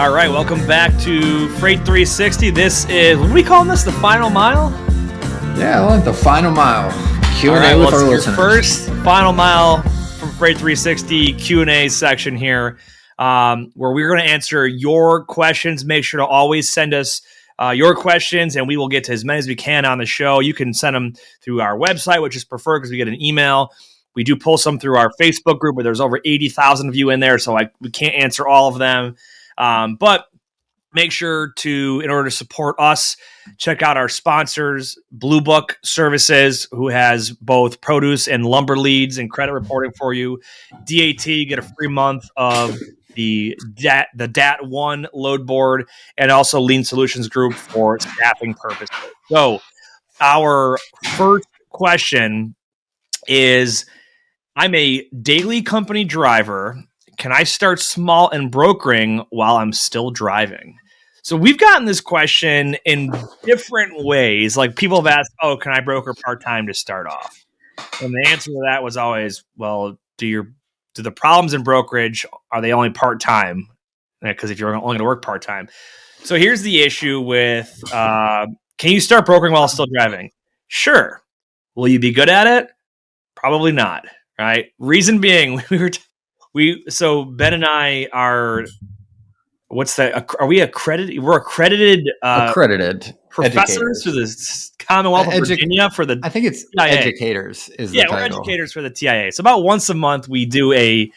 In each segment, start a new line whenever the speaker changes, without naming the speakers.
All right, welcome back to Freight 360. This is, what are we calling this? The final mile?
Yeah, I like the final mile Q&A
right,
with our
your
listeners.
First final mile from Freight 360 Q&A section here, where we're going to answer your questions. Make sure to always send us your questions, and we will get to as many as we can on the show. You can send them through our website, which is preferred because we get an email. We do pull some through our Facebook group where there's over 80,000 of you in there, so we can't answer all of them. But make sure to, in order to support us, check out our sponsors, Blue Book Services, who has both produce and lumber leads and credit reporting for you. DAT, get a free month of the DAT1 load board, and also Lean Solutions Group for staffing purposes. So our first question is, I'm a daily company driver. Can I start small and brokering while I'm still driving? So we've gotten this question in different ways. Like, people have asked, "Oh, can I broker part-time to start off?" And the answer to that was always, "Well, do the problems in brokerage, are they only part-time? Because if you're only going to work part-time." So here's the issue with, can you start brokering while still driving? Sure. Will you be good at it? Probably not. Right. Reason being, so Ben and I are, what's that? Are we accredited? We're accredited professors
educators.
for the Commonwealth of Virginia for the,
I think it's
TIA.
Educators is the title.
We're educators for the TIA. So about once a month we do a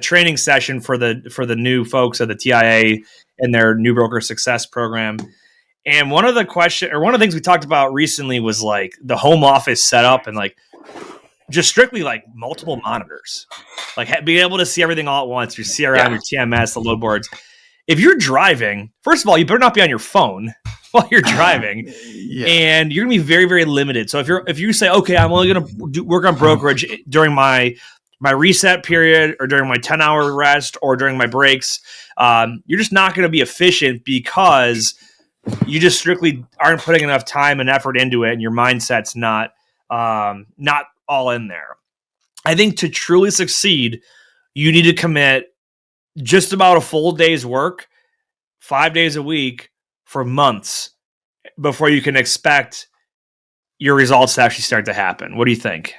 training session for the new folks of the TIA and their new broker success program. And one of the things we talked about recently was like the home office setup and like just strictly like multiple monitors, like being able to see everything all at once, your CRM, your TMS, the load boards. If you're driving, first of all, you better not be on your phone while you're driving, and you're gonna be very, very limited. So if you say, okay, I'm only gonna work on brokerage during my reset period or during my 10-hour rest or during my breaks, you're just not gonna be efficient because you just strictly aren't putting enough time and effort into it, and your mindset's not all in there. I think to truly succeed, you need to commit just about a full day's work, 5 days a week for months before you can expect your results to actually start to happen. What do you think?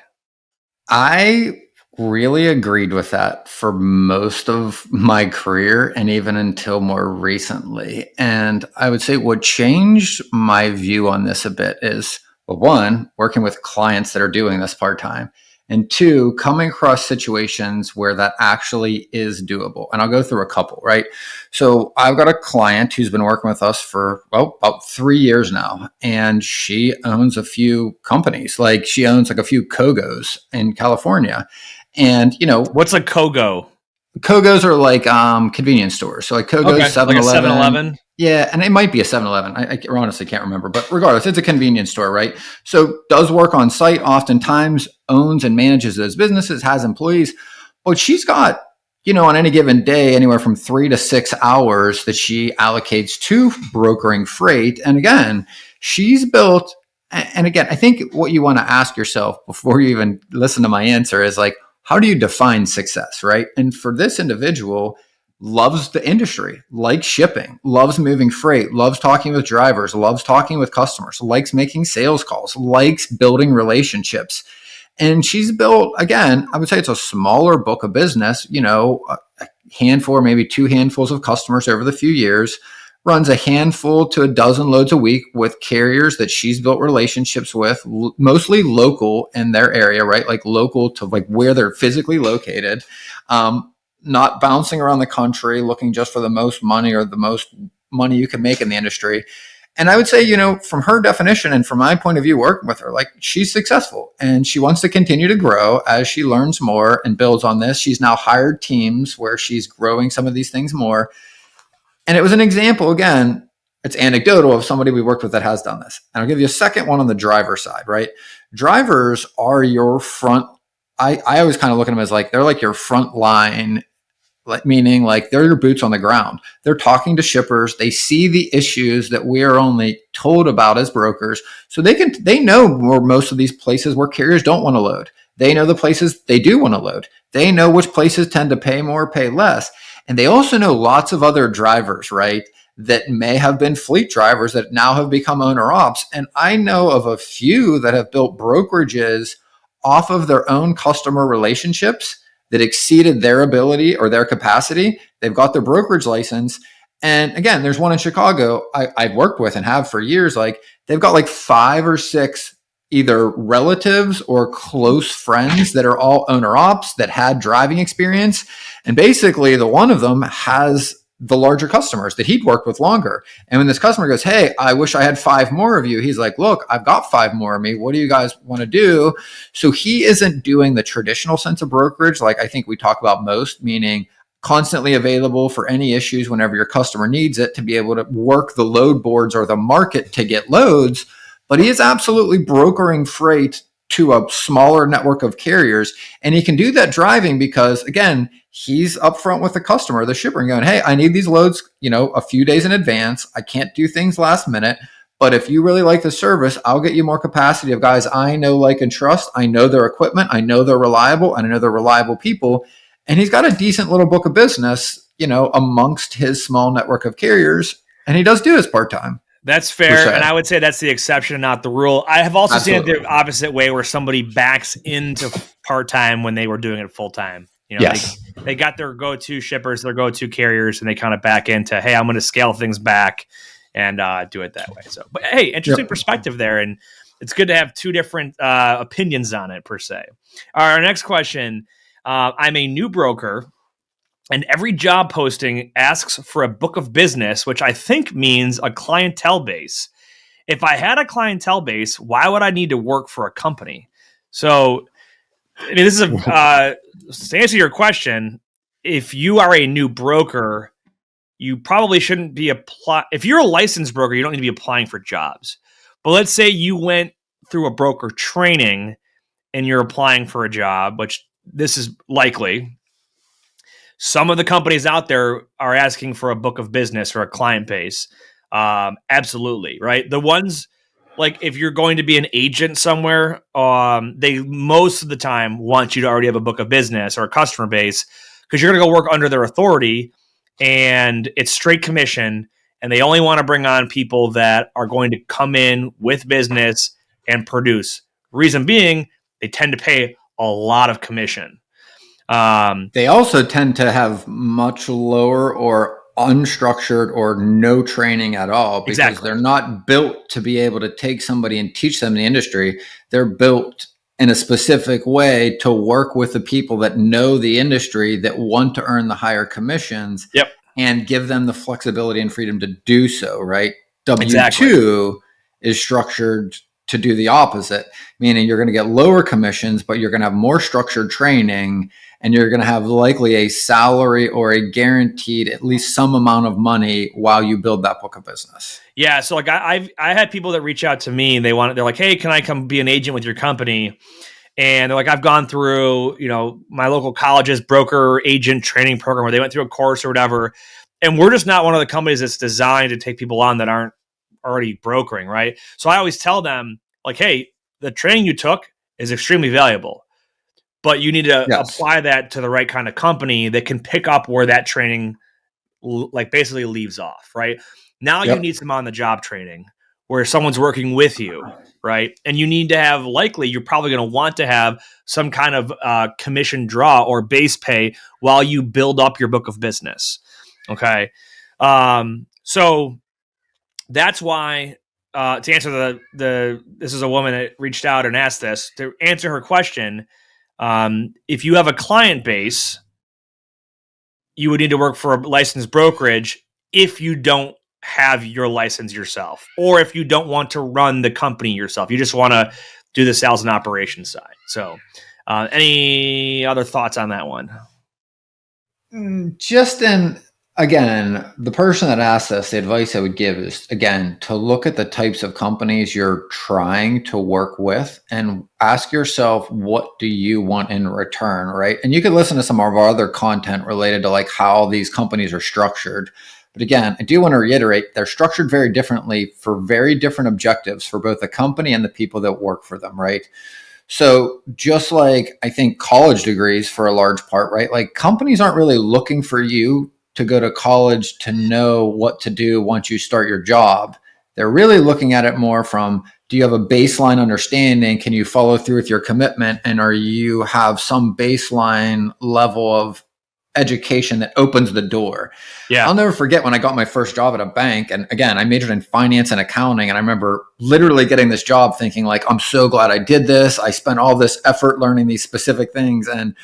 I really agreed with that for most of my career and even until more recently. And I would say what changed my view on this a bit is, well, one, working with clients that are doing this part-time, and two, coming across situations where that actually is doable. And I'll go through a couple, right? So I've got a client who's been working with us for, about 3 years now. And she owns a few companies. Like, she owns like a few Kogos in California. And,
what's a Kogo?
Kogos are like convenience stores. So like Kogos, 7-Eleven.
Like a 7-Eleven?
Yeah, and it might be a 7-Eleven. I honestly can't remember. But regardless, it's a convenience store, right? So does work on site oftentimes, owns and manages those businesses, has employees. But she's got, on any given day, anywhere from 3 to 6 hours that she allocates to brokering freight. And again, she's built, and again, I think what you want to ask yourself before you even listen to my answer is like, how do you define success, right? And for this individual, loves the industry, likes shipping, loves moving freight, loves talking with drivers, loves talking with customers, likes making sales calls, likes building relationships. And she's built, again, I would say it's a smaller book of business, a handful or maybe 2 handfuls of customers over the few years, runs a handful to a dozen loads a week with carriers that she's built relationships with, mostly local in their area, right? Like local to like where they're physically located, not bouncing around the country looking just for the most money or the most money you can make in the industry. And I would say, from her definition and from my point of view, working with her, like, she's successful and she wants to continue to grow as she learns more and builds on this. She's now hired teams where she's growing some of these things more. And it was an example, again, it's anecdotal, of somebody we worked with that has done this. And I'll give you a second one on the driver side, right? Drivers are your front. I always kind of look at them as like, they're like your front line, meaning like they're your boots on the ground. They're talking to shippers. They see the issues that we are only told about as brokers. So they know where most of these places where carriers don't want to load. They know the places they do want to load. They know which places tend to pay more, pay less. And they also know lots of other drivers, right? That may have been fleet drivers that now have become owner ops. And I know of a few that have built brokerages off of their own customer relationships that exceeded their ability or their capacity. They've got their brokerage license. And again, there's one in Chicago I've worked with and have for years. Like they've got like 5 or 6 either relatives or close friends that are all owner ops that had driving experience. And basically, the one of them has the larger customers that he'd worked with longer. And when this customer goes, "Hey, I wish I had 5 more of you," he's like, "Look, I've got 5 more of me. What do you guys want to do?" So he isn't doing the traditional sense of brokerage, like I think we talk about most, meaning constantly available for any issues whenever your customer needs it to be able to work the load boards or the market to get loads. But he is absolutely brokering freight to a smaller network of carriers. And he can do that driving because, again, he's upfront with the customer, the shipper, and going, "Hey, I need these loads, a few days in advance. I can't do things last minute. But if you really like the service, I'll get you more capacity of guys I know, like, and trust. I know their equipment. I know they're reliable, and I know they're reliable people." And he's got a decent little book of business, amongst his small network of carriers. And he does do his part-time.
That's fair, and I would say that's the exception, not the rule. I have also seen it the opposite way, where somebody backs into part-time when they were doing it full-time.
Yes.
They got their go-to shippers, their go-to carriers, and they kind of back into, hey, I'm going to scale things back and do it that way. So, but hey, interesting perspective there, and it's good to have 2 different opinions on it, per se. All right, our next question. I'm a new broker, and every job posting asks for a book of business, which I think means a clientele base. If I had a clientele base, why would I need to work for a company? So, this is to answer your question. If you are a new broker, you probably shouldn't be if you're a licensed broker, you don't need to be applying for jobs. But let's say you went through a broker training and you're applying for a job, which this is likely. Some of the companies out there are asking for a book of business or a client base. Absolutely, right? The ones, like, if you're going to be an agent somewhere, they most of the time want you to already have a book of business or a customer base, because you're going to go work under their authority, and it's straight commission, and they only want to bring on people that are going to come in with business and produce. Reason being, they tend to pay a lot of commission.
They also tend to have much lower or unstructured or no training at all, because they're not built to be able to take somebody and teach them the industry. They're built in a specific way to work with the people that know the industry, that want to earn the higher commissions, and give them the flexibility and freedom to do so, right? W-2 is structured to do the opposite, meaning you're going to get lower commissions, but you're going to have more structured training, and you're going to have likely a salary or a guaranteed at least some amount of money while you build that book of business.
Yeah. So like I had people that reach out to me and they're like, "Hey, can I come be an agent with your company?" And they're like, "I've gone through, my local college's broker agent training program where they went through a course or whatever. And we're just not one of the companies that's designed to take people on that aren't already brokering." Right. So I always tell them, like, "Hey, the training you took is extremely valuable, but you need to apply that to the right kind of company that can pick up where that training like basically leaves off." Right. Now you need some on the job training where someone's working with you. Right. And you need to have, likely, you're probably going to want to have some kind of commission draw or base pay while you build up your book of business. Okay. So that's why, to answer this is a woman that reached out and asked this, to answer her question. If you have a client base, you would need to work for a licensed brokerage if you don't have your license yourself, or if you don't want to run the company yourself. You just want to do the sales and operations side. So, any other thoughts on that one?
Again, the person that asked us, the advice I would give is, again, to look at the types of companies you're trying to work with and ask yourself, what do you want in return, right? And you could listen to some of our other content related to like how these companies are structured. But again, I do want to reiterate, they're structured very differently for very different objectives for both the company and the people that work for them, right? So just like I think college degrees for a large part, right? Like companies aren't really looking for you to go to college to know what to do once you start your job. They're really looking at it more from, do you have a baseline understanding? Can you follow through with your commitment? And are you have some baseline level of education that opens the door?
Yeah.
I'll never forget when I got my first job at a bank. And again, I majored in finance and accounting. And I remember literally getting this job thinking like, I'm so glad I did this. I spent all this effort learning these specific things and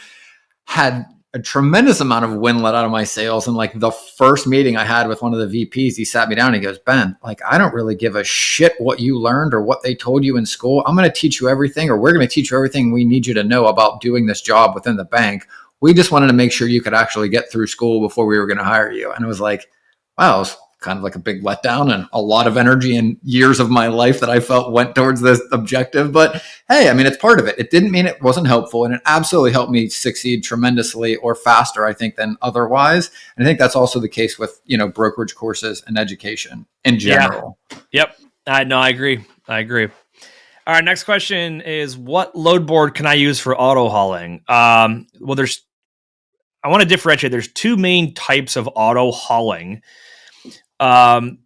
had a tremendous amount of wind let out of my sails. And like the first meeting I had with one of the VPs, he sat me down and he goes, Ben, like, I don't really give a shit what you learned or what they told you in school. I'm going to teach you everything, or we're going to teach you everything we need you to know about doing this job within the bank. We just wanted to make sure you could actually get through school before we were going to hire you. And it was like, wow, it was kind of like a big letdown, and a lot of energy and years of my life that I felt went towards this objective. But hey, I mean, it's part of it. It didn't mean it wasn't helpful, and it absolutely helped me succeed tremendously, or faster, I think, than otherwise. And I think that's also the case with, brokerage courses and education in general.
Yeah. Yep. No, I agree. All right. Next question is, what load board can I use for auto hauling? I want to differentiate. There's two main types of auto hauling. And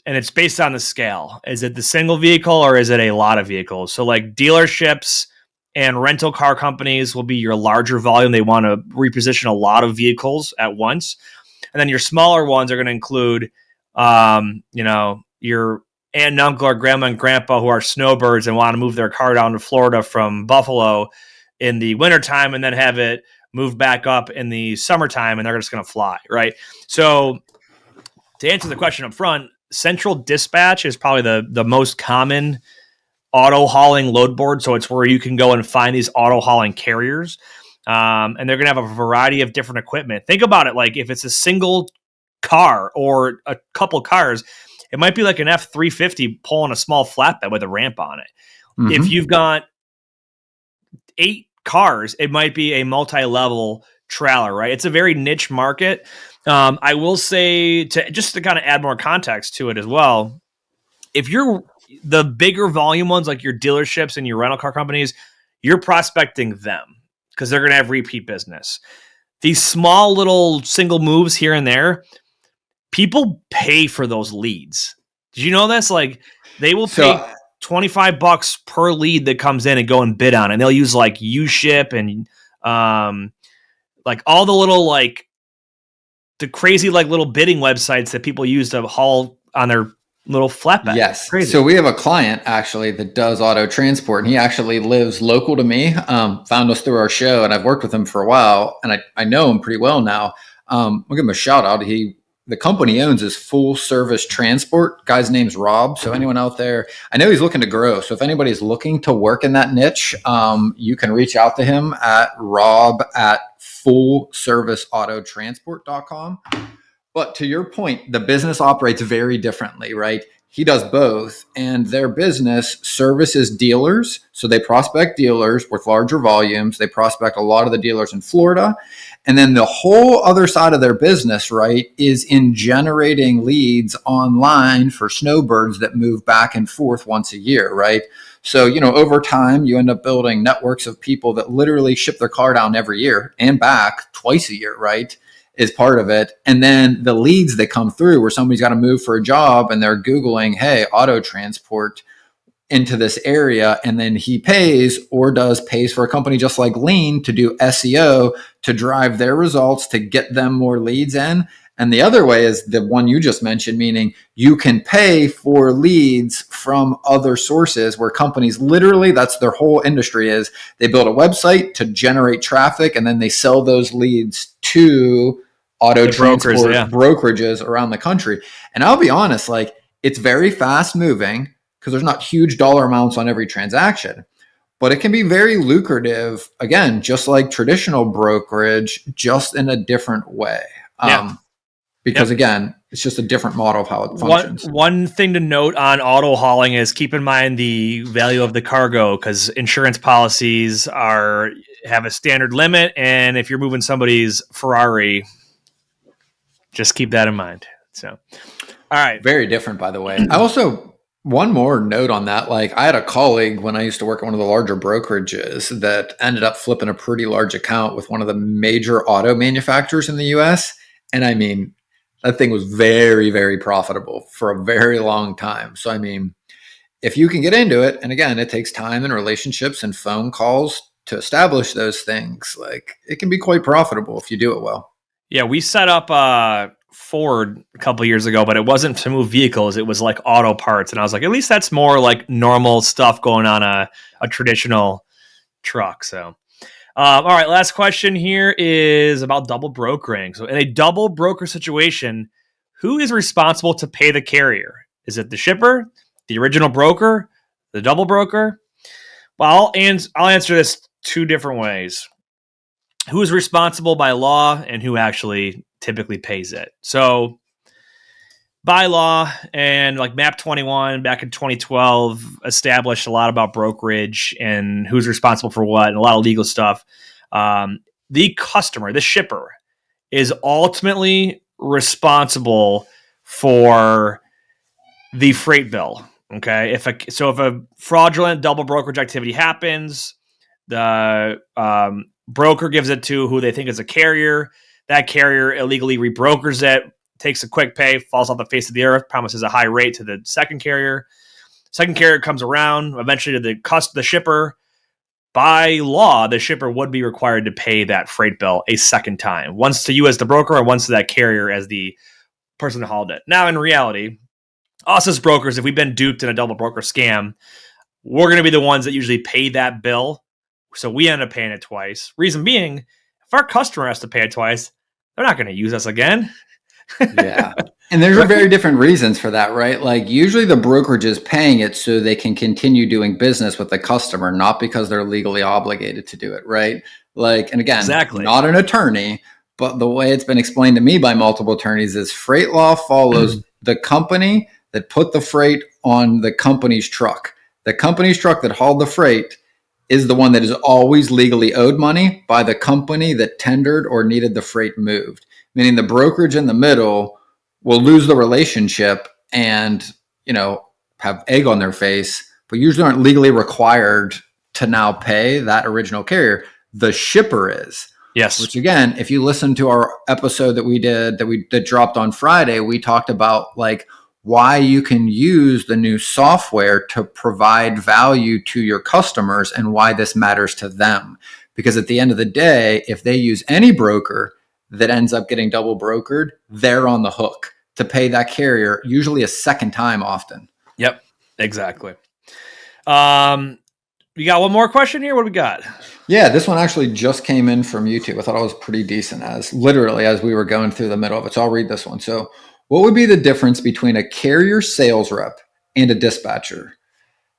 it's based on the scale. Is it the single vehicle or is it a lot of vehicles? So like dealerships and rental car companies will be your larger volume. They want to reposition a lot of vehicles at once. And then your smaller ones are going to include, your aunt and uncle or grandma and grandpa who are snowbirds and want to move their car down to Florida from Buffalo in the wintertime and then have it move back up in the summertime, and they're just going to fly, right? So to answer the question up front, Central Dispatch is probably the most common auto hauling load board. So it's where you can go and find these auto hauling carriers. And they're going to have a variety of different equipment. Think about it. Like if it's a single car or a couple cars, it might be like an F-350 pulling a small flatbed with a ramp on it. Mm-hmm. If you've got 8 cars, it might be a multi-level trailer, right? It's a very niche market. I will say, to kind of add more context to it as well, if you're the bigger volume ones, like your dealerships and your rental car companies, you're prospecting them because they're going to have repeat business. These small little single moves here and there, people pay for those leads. Did you know this? Like they will pay $25 per lead that comes in and go and bid on it. And they'll use like U-Ship and like all the little the crazy little bidding websites that people use to haul on their little flatbed.
Yes. So we have a client actually that does auto transport, and he actually lives local to me, found us through our show, and I've worked with him for a while, and I know him pretty well now. I'll give him a shout out. The company he owns is Full Service Transport. Guy's name's Rob. So anyone out there, I know he's looking to grow. So if anybody's looking to work in that niche, you can reach out to him at rob@fullserviceautotransport.com. But to your point, the business operates very differently, right? He does both, and their business services dealers. So they prospect dealers with larger volumes. They prospect a lot of the dealers in Florida. And then the whole other side of their business, right, is in generating leads online for snowbirds that move back and forth once a year, right? So, over time, you end up building networks of people that literally ship their car down every year and back twice a year, right? Is part of it. And then the leads that come through where somebody's got to move for a job and they're Googling, hey, auto transport into this area. And then he pays for a company just like Lean to do SEO to drive their results to get them more leads in. And the other way is the one you just mentioned, meaning you can pay for leads from other sources where companies literally, that's their whole industry is they build a website to generate traffic and then they sell those leads to auto transport brokerages around the country. And I'll be honest, it's very fast moving because there's not huge dollar amounts on every transaction, but it can be very lucrative, again, just like traditional brokerage, just in a different way. Because again, it's just a different model of how it functions.
One thing to note on auto hauling is keep in mind the value of the cargo, because insurance policies have a standard limit. And if you're moving somebody's Ferrari, just keep that in mind. So, all right.
Very different, by the way. I also, one more note on that. I had a colleague when I used to work at one of the larger brokerages that ended up flipping a pretty large account with one of the major auto manufacturers in the US. And I mean, That thing was very, very profitable for a very long time. So, I mean, if you can get into it, and again, it takes time and relationships and phone calls to establish those things, like it can be quite profitable if you do it well.
Yeah, we set up Ford a couple years ago, but it wasn't to move vehicles. It was like auto parts. And I was like, at least that's more like normal stuff going on a traditional truck. So, all right, last question here is about double brokering. So, in a double broker situation, who is responsible to pay the carrier? Is it the shipper, the original broker, the double broker? Well, I'll answer this two different ways. Who is responsible by law and who actually typically pays it? So, by law and like MAP 21 back in 2012 established a lot about brokerage and who's responsible for what and a lot of legal stuff. The customer, the shipper, is ultimately responsible for the freight bill. Okay, if a fraudulent double brokerage activity happens, the broker gives it to who they think is a carrier. That carrier illegally rebrokers it, takes a quick pay, falls off the face of the earth, promises a high rate to the second carrier. Second carrier comes around, eventually to the shipper. By law, the shipper would be required to pay that freight bill a second time, once to you as the broker and once to that carrier as the person that hauled it. Now, in reality, us as brokers, if we've been duped in a double broker scam, we're going to be the ones that usually pay that bill. So we end up paying it twice. Reason being, if our customer has to pay it twice, they're not going to use us again.
Yeah. And there's very different reasons for that, right? Like usually the brokerage is paying it so they can continue doing business with the customer, not because they're legally obligated to do it, right? Like, and again,
Exactly.
not an attorney, but the way it's been explained to me by multiple attorneys is freight law follows the company that put the freight on the company's truck. The company's truck that hauled the freight is the one that is always legally owed money by the company that tendered or needed the freight moved, meaning the brokerage in the middle will lose the relationship and, have egg on their face, but usually aren't legally required to now pay that original carrier. The shipper is.
Yes.
Which again, if you listen to our episode that dropped on Friday, we talked about like why you can use the new software to provide value to your customers and why this matters to them. Because at the end of the day, if they use any broker that ends up getting double brokered, they're on the hook to pay that carrier, usually a second time often.
Yep, exactly. We got one more question here. What do we got?
Yeah, this one actually just came in from YouTube. I thought it was pretty decent as we were going through the middle of it. So I'll read this one. So what would be the difference between a carrier sales rep and a dispatcher?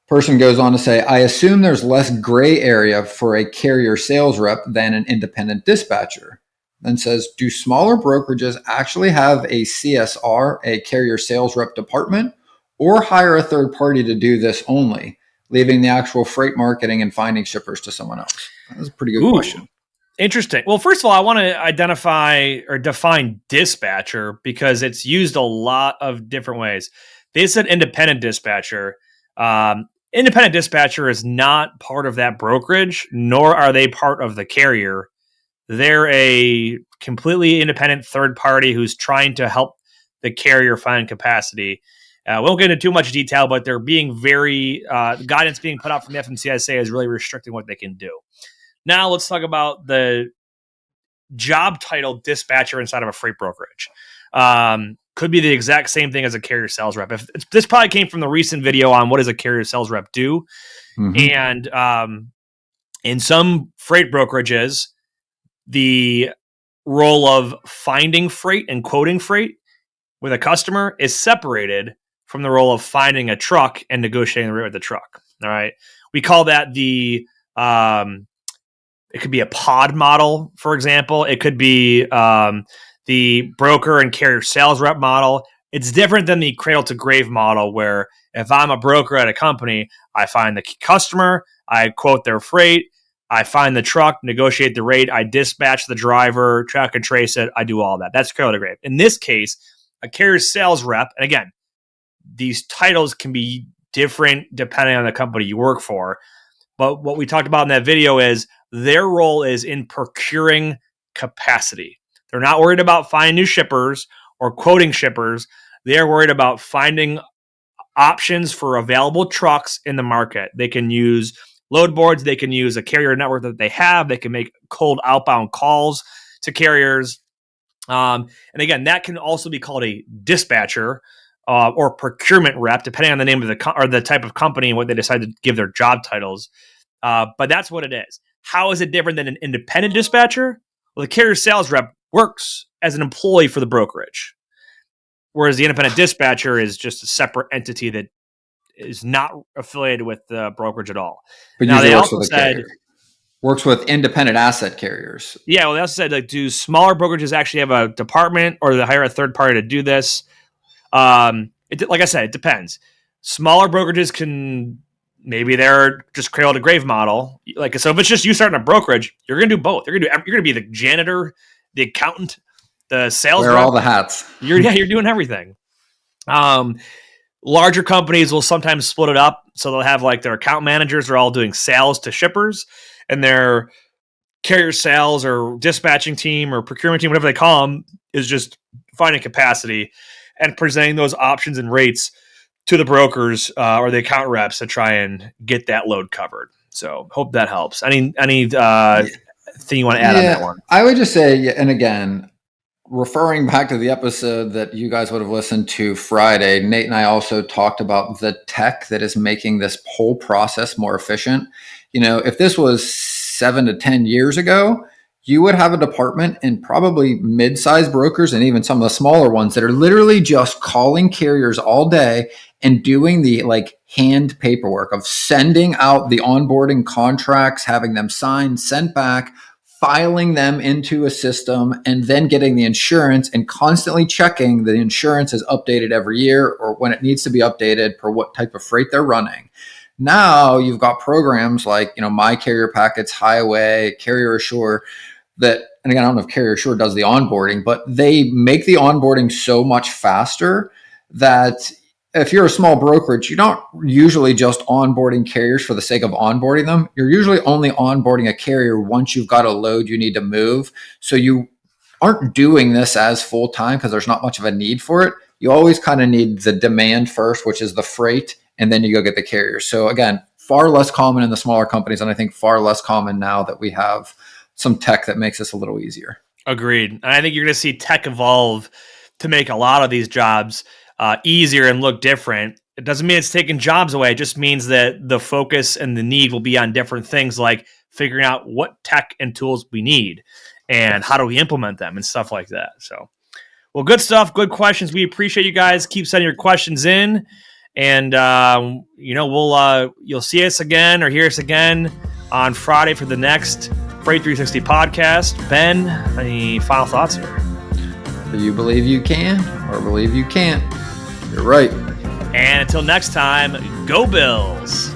Person goes on to say, I assume there's less gray area for a carrier sales rep than an independent dispatcher. Then says, do smaller brokerages actually have a CSR, a carrier sales rep department, or hire a third party to do this only, leaving the actual freight marketing and finding shippers to someone else? That's a pretty good question.
Interesting. Well, first of all, I want to identify or define dispatcher because it's used a lot of different ways. They said independent dispatcher. Independent dispatcher is not part of that brokerage, nor are they part of the carrier. They're a completely independent third party who's trying to help the carrier find capacity. We won't get into too much detail, but they're being very guidance being put out from the FMCSA is really restricting what they can do. Now let's talk about the job title dispatcher inside of a freight brokerage. Could be the exact same thing as a carrier sales rep. This probably came from the recent video on what does a carrier sales rep do. Mm-hmm. And in some freight brokerages, the role of finding freight and quoting freight with a customer is separated from the role of finding a truck and negotiating the rate with the truck. All right. We call that it could be a pod model, for example. It could be the broker and carrier sales rep model. It's different than the cradle to grave model where if I'm a broker at a company, I find the customer, I quote their freight, I find the truck, negotiate the rate, I dispatch the driver, track and trace it, I do all that. That's cradle to grave. In this case, a carrier sales rep, and again, these titles can be different depending on the company you work for. But what we talked about in that video is their role is in procuring capacity. They're not worried about finding new shippers or quoting shippers. They're worried about finding options for available trucks in the market. They can use load boards. They can use a carrier network that they have. They can make cold outbound calls to carriers. And again, that can also be called a dispatcher or procurement rep, depending on the name of or the type of company and what they decide to give their job titles. But that's what it is. How is it different than an independent dispatcher? Well, the carrier sales rep works as an employee for the brokerage, whereas the independent dispatcher is just a separate entity that is not affiliated with the brokerage at all.
But
now, they
works
also
with
said
works with independent asset carriers.
Yeah, well, they also said, like, do smaller brokerages actually have a department, or do they hire a third party to do this? Like I said, it depends. Smaller brokerages can, maybe they're just cradle to grave model. Like, so if it's just you starting a brokerage, you're going to do both. You're going to be the janitor, the accountant, the sales
Wear
rep.
all the hats.
You're doing everything. Larger companies will sometimes split it up, so they'll have like their account managers are all doing sales to shippers, and their carrier sales or dispatching team or procurement team, whatever they call them, is just finding capacity and presenting those options and rates to the brokers or the account reps to try and get that load covered. So hope that helps. Any thing you want to add on that one?
I would just say, and again, referring back to the episode that you guys would have listened to Friday, Nate and I also talked about the tech that is making this whole process more efficient. If this was 7 to 10 years ago, you would have a department and probably mid-sized brokers and even some of the smaller ones that are literally just calling carriers all day and doing the hand paperwork of sending out the onboarding contracts, having them signed, sent back, filing them into a system, and then getting the insurance and constantly checking the insurance is updated every year or when it needs to be updated per what type of freight they're running. Now you've got programs like, My Carrier Packets, Highway, Carrier Assure that, and again, I don't know if Carrier Assure does the onboarding, but they make the onboarding so much faster that if you're a small brokerage, you're not usually just onboarding carriers for the sake of onboarding them. You're usually only onboarding a carrier once you've got a load you need to move. So you aren't doing this as full time because there's not much of a need for it. You always kind of need the demand first, which is the freight, and then you go get the carrier. So again, far less common in the smaller companies, and I think far less common now that we have some tech that makes this a little easier.
Agreed. And I think you're going to see tech evolve to make a lot of these jobs easier and look different. It doesn't mean it's taking jobs away. It just means that the focus and the need will be on different things, like figuring out what tech and tools we need and how do we implement them and stuff like that. So, well, good stuff. Good questions. We appreciate you guys. Keep sending your questions in. And, you'll see us again or hear us again on Friday for the next Freight 360 podcast. Ben, any final thoughts here?
Do you believe you can or believe you can't? You're right.
And until next time, go Bills.